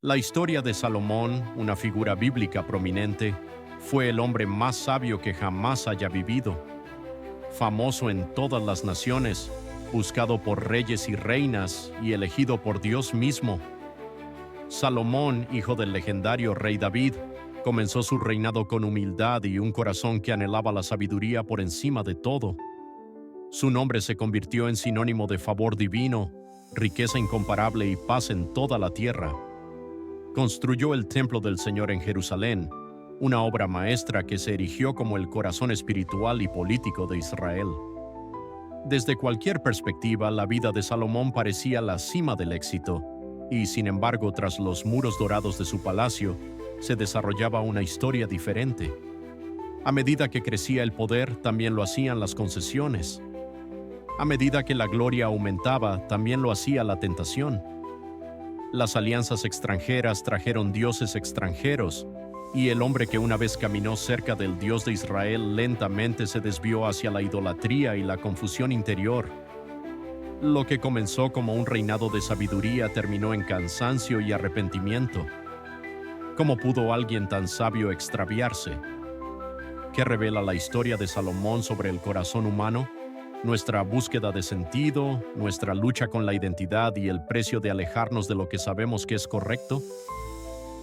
La historia de Salomón, una figura bíblica prominente, fue el hombre más sabio que jamás haya vivido. Famoso en todas las naciones, buscado por reyes y reinas y elegido por Dios mismo. Salomón, hijo del legendario rey David, comenzó su reinado con humildad y un corazón que anhelaba la sabiduría por encima de todo. Su nombre se convirtió en sinónimo de favor divino, riqueza incomparable y paz en toda la tierra. Construyó el templo del Señor en Jerusalén, una obra maestra que se erigió como el corazón espiritual y político de Israel. Desde cualquier perspectiva, la vida de Salomón parecía la cima del éxito, y sin embargo, tras los muros dorados de su palacio, se desarrollaba una historia diferente. A medida que crecía el poder, también lo hacían las concesiones. A medida que la gloria aumentaba, también lo hacía la tentación. Las alianzas extranjeras trajeron dioses extranjeros, y el hombre que una vez caminó cerca del Dios de Israel lentamente se desvió hacia la idolatría y la confusión interior. Lo que comenzó como un reinado de sabiduría terminó en cansancio y arrepentimiento. ¿Cómo pudo alguien tan sabio extraviarse? ¿Qué revela la historia de Salomón sobre el corazón humano? Nuestra búsqueda de sentido, nuestra lucha con la identidad y el precio de alejarnos de lo que sabemos que es correcto.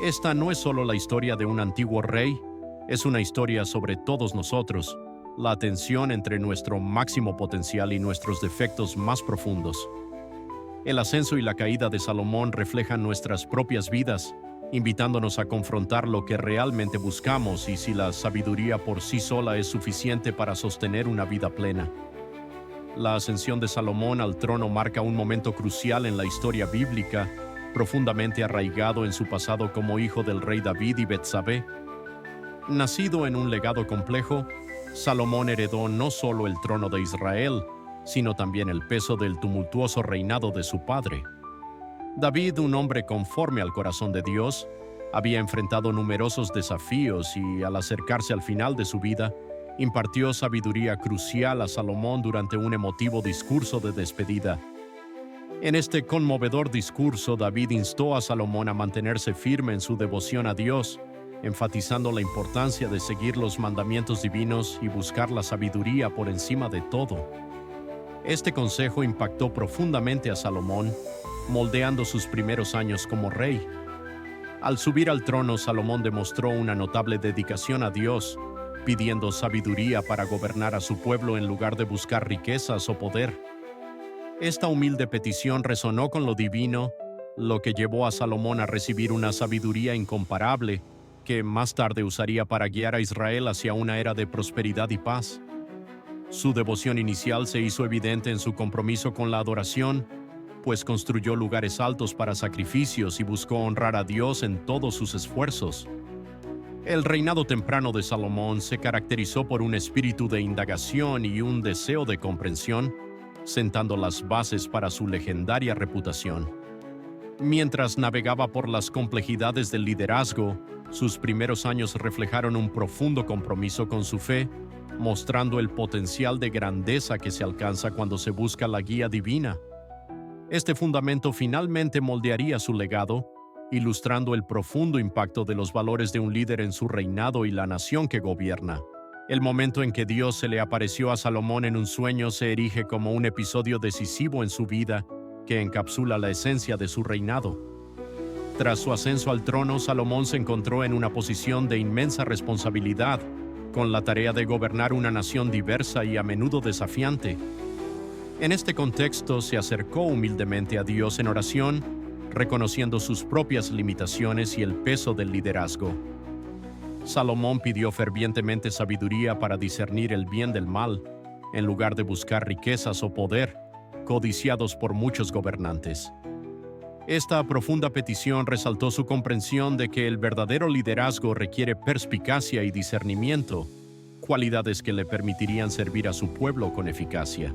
Esta no es solo la historia de un antiguo rey, es una historia sobre todos nosotros, la tensión entre nuestro máximo potencial y nuestros defectos más profundos. El ascenso y la caída de Salomón reflejan nuestras propias vidas, invitándonos a confrontar lo que realmente buscamos y si la sabiduría por sí sola es suficiente para sostener una vida plena. La ascensión de Salomón al trono marca un momento crucial en la historia bíblica, profundamente arraigado en su pasado como hijo del rey David y Betsabé. Nacido en un legado complejo, Salomón heredó no solo el trono de Israel, sino también el peso del tumultuoso reinado de su padre. David, un hombre conforme al corazón de Dios, había enfrentado numerosos desafíos y, al acercarse al final de su vida, impartió sabiduría crucial a Salomón durante un emotivo discurso de despedida. En este conmovedor discurso, David instó a Salomón a mantenerse firme en su devoción a Dios, enfatizando la importancia de seguir los mandamientos divinos y buscar la sabiduría por encima de todo. Este consejo impactó profundamente a Salomón, moldeando sus primeros años como rey. Al subir al trono, Salomón demostró una notable dedicación a Dios, pidiendo sabiduría para gobernar a su pueblo en lugar de buscar riquezas o poder. Esta humilde petición resonó con lo divino, lo que llevó a Salomón a recibir una sabiduría incomparable, que más tarde usaría para guiar a Israel hacia una era de prosperidad y paz. Su devoción inicial se hizo evidente en su compromiso con la adoración, pues construyó lugares altos para sacrificios y buscó honrar a Dios en todos sus esfuerzos. El reinado temprano de Salomón se caracterizó por un espíritu de indagación y un deseo de comprensión, sentando las bases para su legendaria reputación. Mientras navegaba por las complejidades del liderazgo, sus primeros años reflejaron un profundo compromiso con su fe, mostrando el potencial de grandeza que se alcanza cuando se busca la guía divina. Este fundamento finalmente moldearía su legado, ilustrando el profundo impacto de los valores de un líder en su reinado y la nación que gobierna. El momento en que Dios se le apareció a Salomón en un sueño se erige como un episodio decisivo en su vida que encapsula la esencia de su reinado. Tras su ascenso al trono, Salomón se encontró en una posición de inmensa responsabilidad, con la tarea de gobernar una nación diversa y a menudo desafiante. En este contexto, se acercó humildemente a Dios en oración, reconociendo sus propias limitaciones y el peso del liderazgo. Salomón pidió fervientemente sabiduría para discernir el bien del mal, en lugar de buscar riquezas o poder, codiciados por muchos gobernantes. Esta profunda petición resaltó su comprensión de que el verdadero liderazgo requiere perspicacia y discernimiento, cualidades que le permitirían servir a su pueblo con eficacia.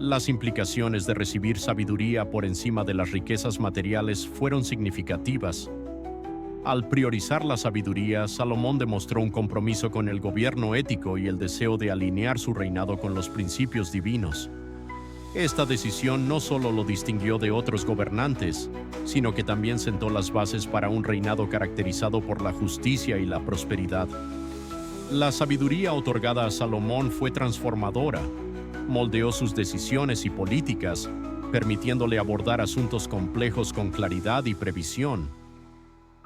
Las implicaciones de recibir sabiduría por encima de las riquezas materiales fueron significativas. Al priorizar la sabiduría, Salomón demostró un compromiso con el gobierno ético y el deseo de alinear su reinado con los principios divinos. Esta decisión no solo lo distinguió de otros gobernantes, sino que también sentó las bases para un reinado caracterizado por la justicia y la prosperidad. La sabiduría otorgada a Salomón fue transformadora. Moldeó sus decisiones y políticas, permitiéndole abordar asuntos complejos con claridad y previsión.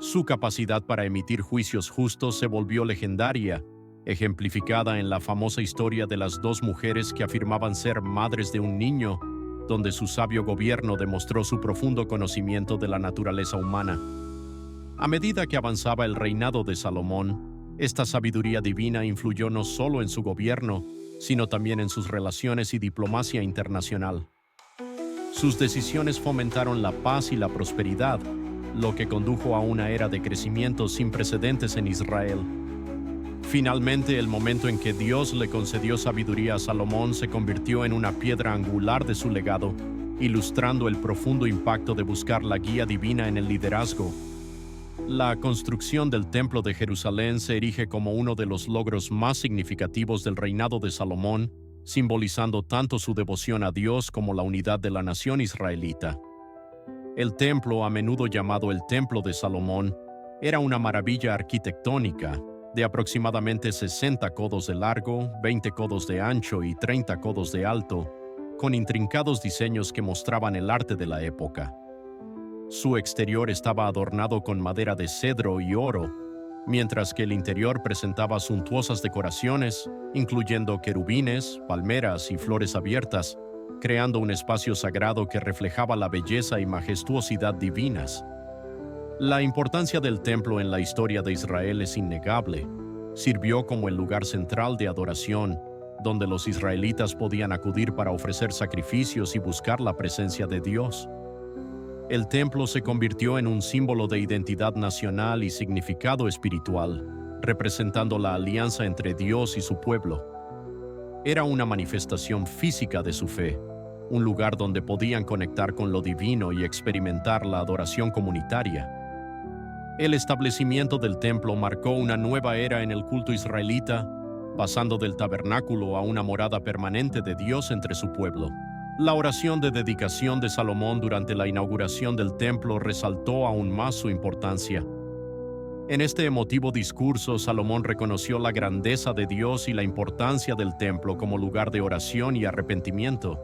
Su capacidad para emitir juicios justos se volvió legendaria, ejemplificada en la famosa historia de las dos mujeres que afirmaban ser madres de un niño, donde su sabio gobierno demostró su profundo conocimiento de la naturaleza humana. A medida que avanzaba el reinado de Salomón, esta sabiduría divina influyó no solo en su gobierno, sino también en sus relaciones y diplomacia internacional. Sus decisiones fomentaron la paz y la prosperidad, lo que condujo a una era de crecimiento sin precedentes en Israel. Finalmente, el momento en que Dios le concedió sabiduría a Salomón se convirtió en una piedra angular de su legado, ilustrando el profundo impacto de buscar la guía divina en el liderazgo. La construcción del Templo de Jerusalén se erige como uno de los logros más significativos del reinado de Salomón, simbolizando tanto su devoción a Dios como la unidad de la nación israelita. El templo, a menudo llamado el Templo de Salomón, era una maravilla arquitectónica, de aproximadamente 60 codos de largo, 20 codos de ancho y 30 codos de alto, con intrincados diseños que mostraban el arte de la época. Su exterior estaba adornado con madera de cedro y oro, mientras que el interior presentaba suntuosas decoraciones, incluyendo querubines, palmeras y flores abiertas, creando un espacio sagrado que reflejaba la belleza y majestuosidad divinas. La importancia del templo en la historia de Israel es innegable. Sirvió como el lugar central de adoración, donde los israelitas podían acudir para ofrecer sacrificios y buscar la presencia de Dios. El templo se convirtió en un símbolo de identidad nacional y significado espiritual, representando la alianza entre Dios y su pueblo. Era una manifestación física de su fe, un lugar donde podían conectar con lo divino y experimentar la adoración comunitaria. El establecimiento del templo marcó una nueva era en el culto israelita, pasando del tabernáculo a una morada permanente de Dios entre su pueblo. La oración de dedicación de Salomón durante la inauguración del templo resaltó aún más su importancia. En este emotivo discurso, Salomón reconoció la grandeza de Dios y la importancia del templo como lugar de oración y arrepentimiento.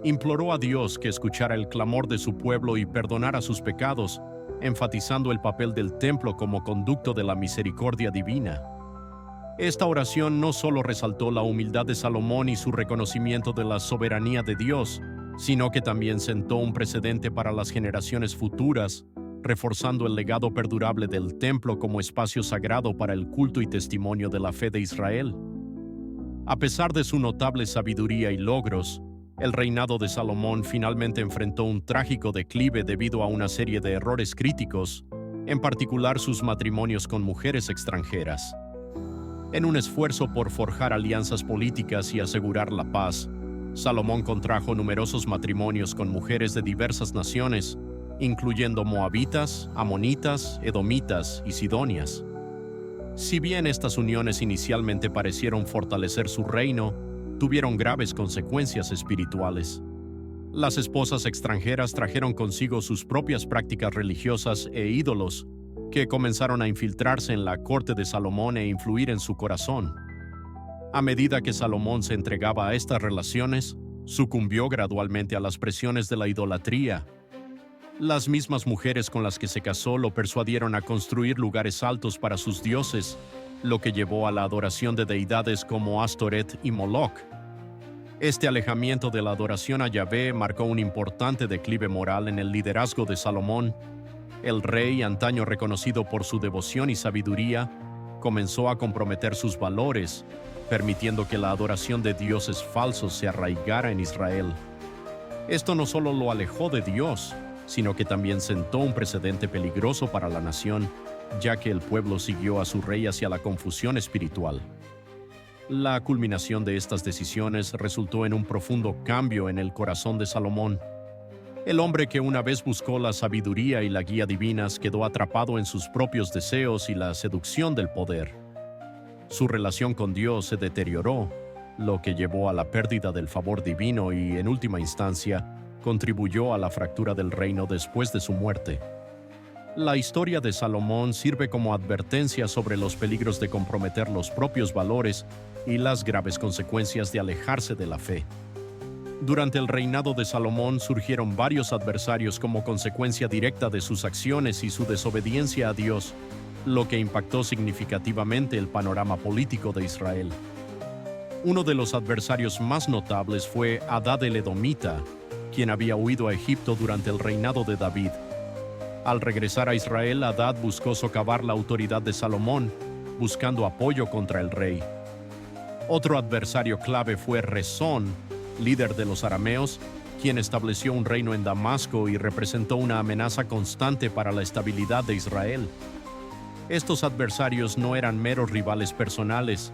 Imploró a Dios que escuchara el clamor de su pueblo y perdonara sus pecados, enfatizando el papel del templo como conducto de la misericordia divina. Esta oración no solo resaltó la humildad de Salomón y su reconocimiento de la soberanía de Dios, sino que también sentó un precedente para las generaciones futuras, reforzando el legado perdurable del templo como espacio sagrado para el culto y testimonio de la fe de Israel. A pesar de su notable sabiduría y logros, el reinado de Salomón finalmente enfrentó un trágico declive debido a una serie de errores críticos, en particular sus matrimonios con mujeres extranjeras. En un esfuerzo por forjar alianzas políticas y asegurar la paz, Salomón contrajo numerosos matrimonios con mujeres de diversas naciones, incluyendo moabitas, amonitas, edomitas y sidonias. Si bien estas uniones inicialmente parecieron fortalecer su reino, tuvieron graves consecuencias espirituales. Las esposas extranjeras trajeron consigo sus propias prácticas religiosas e ídolos, que comenzaron a infiltrarse en la corte de Salomón e influir en su corazón. A medida que Salomón se entregaba a estas relaciones, sucumbió gradualmente a las presiones de la idolatría. Las mismas mujeres con las que se casó lo persuadieron a construir lugares altos para sus dioses, lo que llevó a la adoración de deidades como Astoret y Moloch. Este alejamiento de la adoración a Yahvé marcó un importante declive moral en el liderazgo de Salomón. El rey, antaño reconocido por su devoción y sabiduría, comenzó a comprometer sus valores, permitiendo que la adoración de dioses falsos se arraigara en Israel. Esto no solo lo alejó de Dios, sino que también sentó un precedente peligroso para la nación, ya que el pueblo siguió a su rey hacia la confusión espiritual. La culminación de estas decisiones resultó en un profundo cambio en el corazón de Salomón. El hombre que una vez buscó la sabiduría y la guía divinas quedó atrapado en sus propios deseos y la seducción del poder. Su relación con Dios se deterioró, lo que llevó a la pérdida del favor divino y, en última instancia, contribuyó a la fractura del reino después de su muerte. La historia de Salomón sirve como advertencia sobre los peligros de comprometer los propios valores y las graves consecuencias de alejarse de la fe. Durante el reinado de Salomón surgieron varios adversarios como consecuencia directa de sus acciones y su desobediencia a Dios, lo que impactó significativamente el panorama político de Israel. Uno de los adversarios más notables fue Hadad el Edomita, quien había huido a Egipto durante el reinado de David. Al regresar a Israel, Hadad buscó socavar la autoridad de Salomón, buscando apoyo contra el rey. Otro adversario clave fue Rezón, líder de los arameos, quien estableció un reino en Damasco y representó una amenaza constante para la estabilidad de Israel. Estos adversarios no eran meros rivales personales,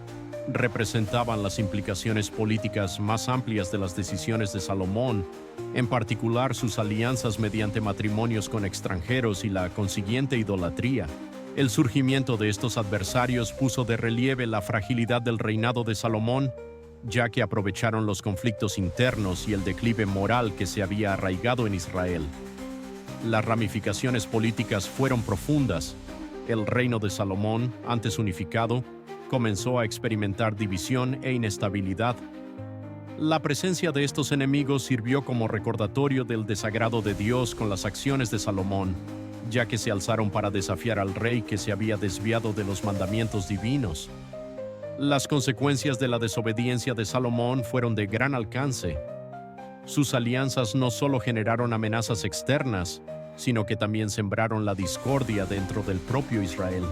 representaban las implicaciones políticas más amplias de las decisiones de Salomón, en particular sus alianzas mediante matrimonios con extranjeros y la consiguiente idolatría. El surgimiento de estos adversarios puso de relieve la fragilidad del reinado de Salomón, ya que aprovecharon los conflictos internos y el declive moral que se había arraigado en Israel. Las ramificaciones políticas fueron profundas. El reino de Salomón, antes unificado, comenzó a experimentar división e inestabilidad. La presencia de estos enemigos sirvió como recordatorio del desagrado de Dios con las acciones de Salomón, ya que se alzaron para desafiar al rey que se había desviado de los mandamientos divinos. Las consecuencias de la desobediencia de Salomón fueron de gran alcance. Sus alianzas no solo generaron amenazas externas, sino que también sembraron la discordia dentro del propio Israel.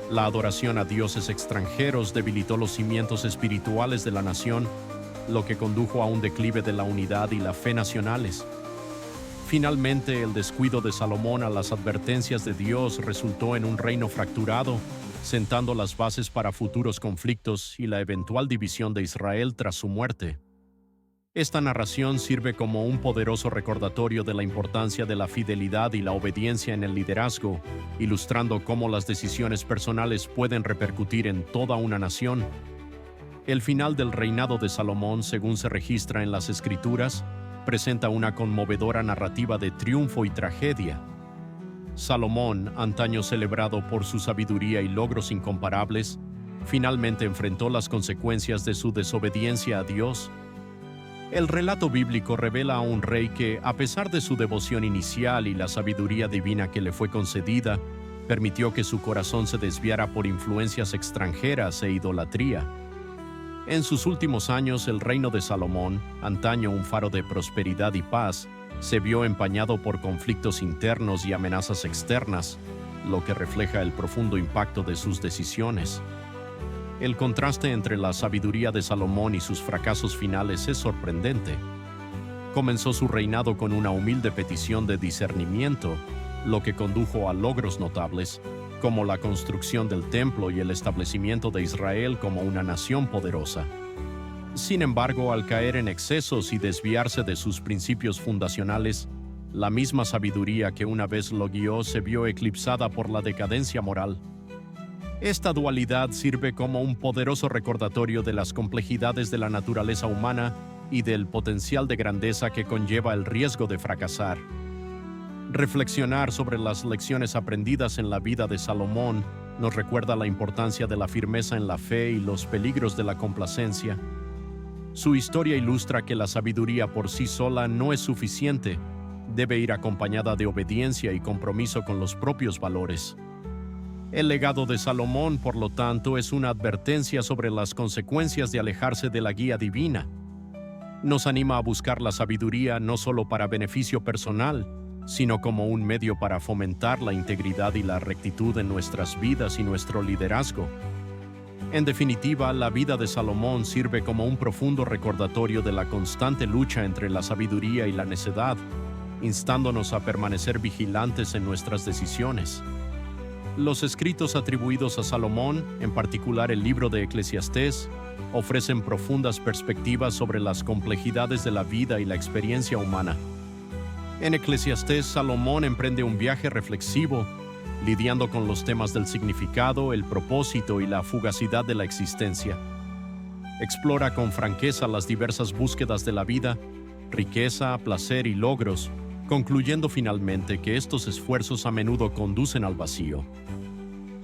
La adoración a dioses extranjeros debilitó los cimientos espirituales de la nación, lo que condujo a un declive de la unidad y la fe nacionales. Finalmente, el descuido de Salomón a las advertencias de Dios resultó en un reino fracturado, sentando las bases para futuros conflictos y la eventual división de Israel tras su muerte. Esta narración sirve como un poderoso recordatorio de la importancia de la fidelidad y la obediencia en el liderazgo, ilustrando cómo las decisiones personales pueden repercutir en toda una nación. El final del reinado de Salomón, según se registra en las Escrituras, presenta una conmovedora narrativa de triunfo y tragedia. Salomón, antaño celebrado por su sabiduría y logros incomparables, finalmente enfrentó las consecuencias de su desobediencia a Dios. El relato bíblico revela a un rey que, a pesar de su devoción inicial y la sabiduría divina que le fue concedida, permitió que su corazón se desviara por influencias extranjeras e idolatría. En sus últimos años, el reino de Salomón, antaño un faro de prosperidad y paz, se vio empañado por conflictos internos y amenazas externas, lo que refleja el profundo impacto de sus decisiones. El contraste entre la sabiduría de Salomón y sus fracasos finales es sorprendente. Comenzó su reinado con una humilde petición de discernimiento, lo que condujo a logros notables, como la construcción del templo y el establecimiento de Israel como una nación poderosa. Sin embargo, al caer en excesos y desviarse de sus principios fundacionales, la misma sabiduría que una vez lo guió se vio eclipsada por la decadencia moral. Esta dualidad sirve como un poderoso recordatorio de las complejidades de la naturaleza humana y del potencial de grandeza que conlleva el riesgo de fracasar. Reflexionar sobre las lecciones aprendidas en la vida de Salomón nos recuerda la importancia de la firmeza en la fe y los peligros de la complacencia. Su historia ilustra que la sabiduría por sí sola no es suficiente, debe ir acompañada de obediencia y compromiso con los propios valores. El legado de Salomón, por lo tanto, es una advertencia sobre las consecuencias de alejarse de la guía divina. Nos anima a buscar la sabiduría no solo para beneficio personal, sino como un medio para fomentar la integridad y la rectitud en nuestras vidas y nuestro liderazgo. En definitiva, la vida de Salomón sirve como un profundo recordatorio de la constante lucha entre la sabiduría y la necedad, instándonos a permanecer vigilantes en nuestras decisiones. Los escritos atribuidos a Salomón, en particular el libro de Eclesiastés, ofrecen profundas perspectivas sobre las complejidades de la vida y la experiencia humana. En Eclesiastés, Salomón emprende un viaje reflexivo, lidiando con los temas del significado, el propósito y la fugacidad de la existencia. Explora con franqueza las diversas búsquedas de la vida, riqueza, placer y logros, concluyendo finalmente que estos esfuerzos a menudo conducen al vacío.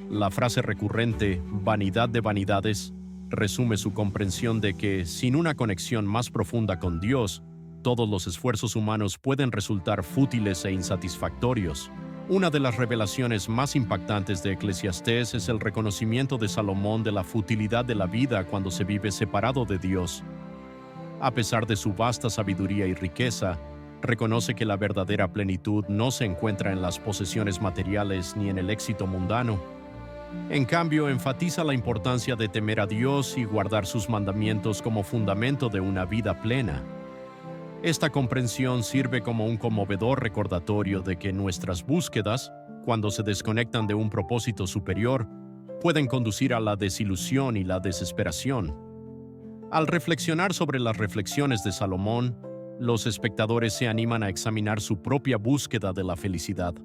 La frase recurrente, vanidad de vanidades, resume su comprensión de que, sin una conexión más profunda con Dios, todos los esfuerzos humanos pueden resultar fútiles e insatisfactorios. Una de las revelaciones más impactantes de Eclesiastés es el reconocimiento de Salomón de la futilidad de la vida cuando se vive separado de Dios. A pesar de su vasta sabiduría y riqueza, reconoce que la verdadera plenitud no se encuentra en las posesiones materiales ni en el éxito mundano. En cambio, enfatiza la importancia de temer a Dios y guardar sus mandamientos como fundamento de una vida plena. Esta comprensión sirve como un conmovedor recordatorio de que nuestras búsquedas, cuando se desconectan de un propósito superior, pueden conducir a la desilusión y la desesperación. Al reflexionar sobre las reflexiones de Salomón, los espectadores se animan a examinar su propia búsqueda de la felicidad.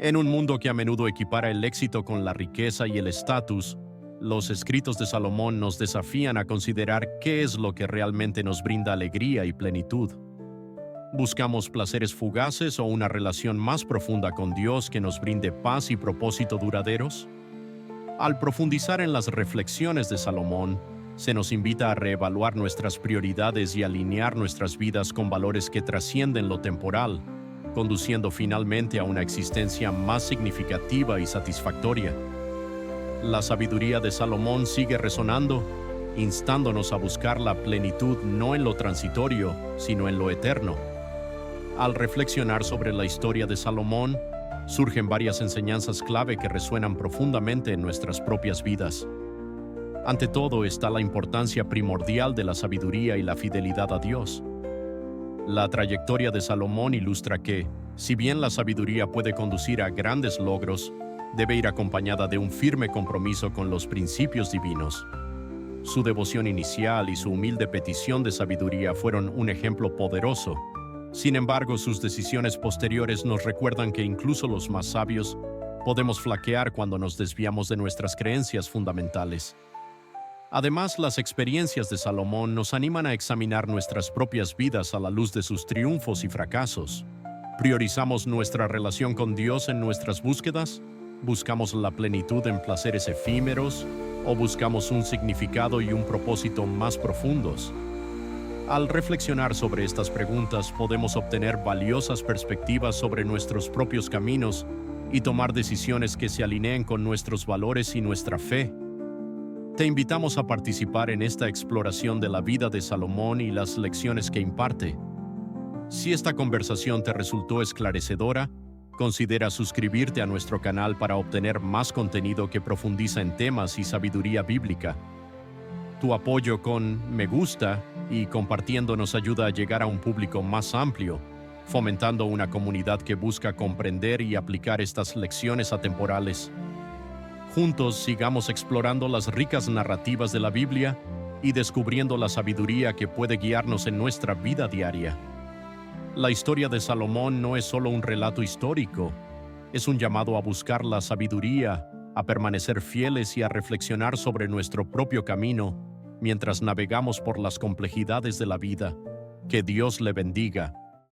En un mundo que a menudo equipara el éxito con la riqueza y el estatus, los escritos de Salomón nos desafían a considerar qué es lo que realmente nos brinda alegría y plenitud. ¿Buscamos placeres fugaces o una relación más profunda con Dios que nos brinde paz y propósito duraderos? Al profundizar en las reflexiones de Salomón, se nos invita a reevaluar nuestras prioridades y alinear nuestras vidas con valores que trascienden lo temporal, conduciendo finalmente a una existencia más significativa y satisfactoria. La sabiduría de Salomón sigue resonando, instándonos a buscar la plenitud no en lo transitorio, sino en lo eterno. Al reflexionar sobre la historia de Salomón, surgen varias enseñanzas clave que resuenan profundamente en nuestras propias vidas. Ante todo está la importancia primordial de la sabiduría y la fidelidad a Dios. La trayectoria de Salomón ilustra que, si bien la sabiduría puede conducir a grandes logros, debe ir acompañada de un firme compromiso con los principios divinos. Su devoción inicial y su humilde petición de sabiduría fueron un ejemplo poderoso. Sin embargo, sus decisiones posteriores nos recuerdan que incluso los más sabios podemos flaquear cuando nos desviamos de nuestras creencias fundamentales. Además, las experiencias de Salomón nos animan a examinar nuestras propias vidas a la luz de sus triunfos y fracasos. ¿Priorizamos nuestra relación con Dios en nuestras búsquedas? ¿Buscamos la plenitud en placeres efímeros o buscamos un significado y un propósito más profundos? Al reflexionar sobre estas preguntas, podemos obtener valiosas perspectivas sobre nuestros propios caminos y tomar decisiones que se alineen con nuestros valores y nuestra fe. Te invitamos a participar en esta exploración de la vida de Salomón y las lecciones que imparte. Si esta conversación te resultó esclarecedora, considera suscribirte a nuestro canal para obtener más contenido que profundiza en temas y sabiduría bíblica. Tu apoyo con me gusta y compartiendo nos ayuda a llegar a un público más amplio, fomentando una comunidad que busca comprender y aplicar estas lecciones atemporales. Juntos sigamos explorando las ricas narrativas de la Biblia y descubriendo la sabiduría que puede guiarnos en nuestra vida diaria. La historia de Salomón no es solo un relato histórico, es un llamado a buscar la sabiduría, a permanecer fieles y a reflexionar sobre nuestro propio camino mientras navegamos por las complejidades de la vida. Que Dios le bendiga.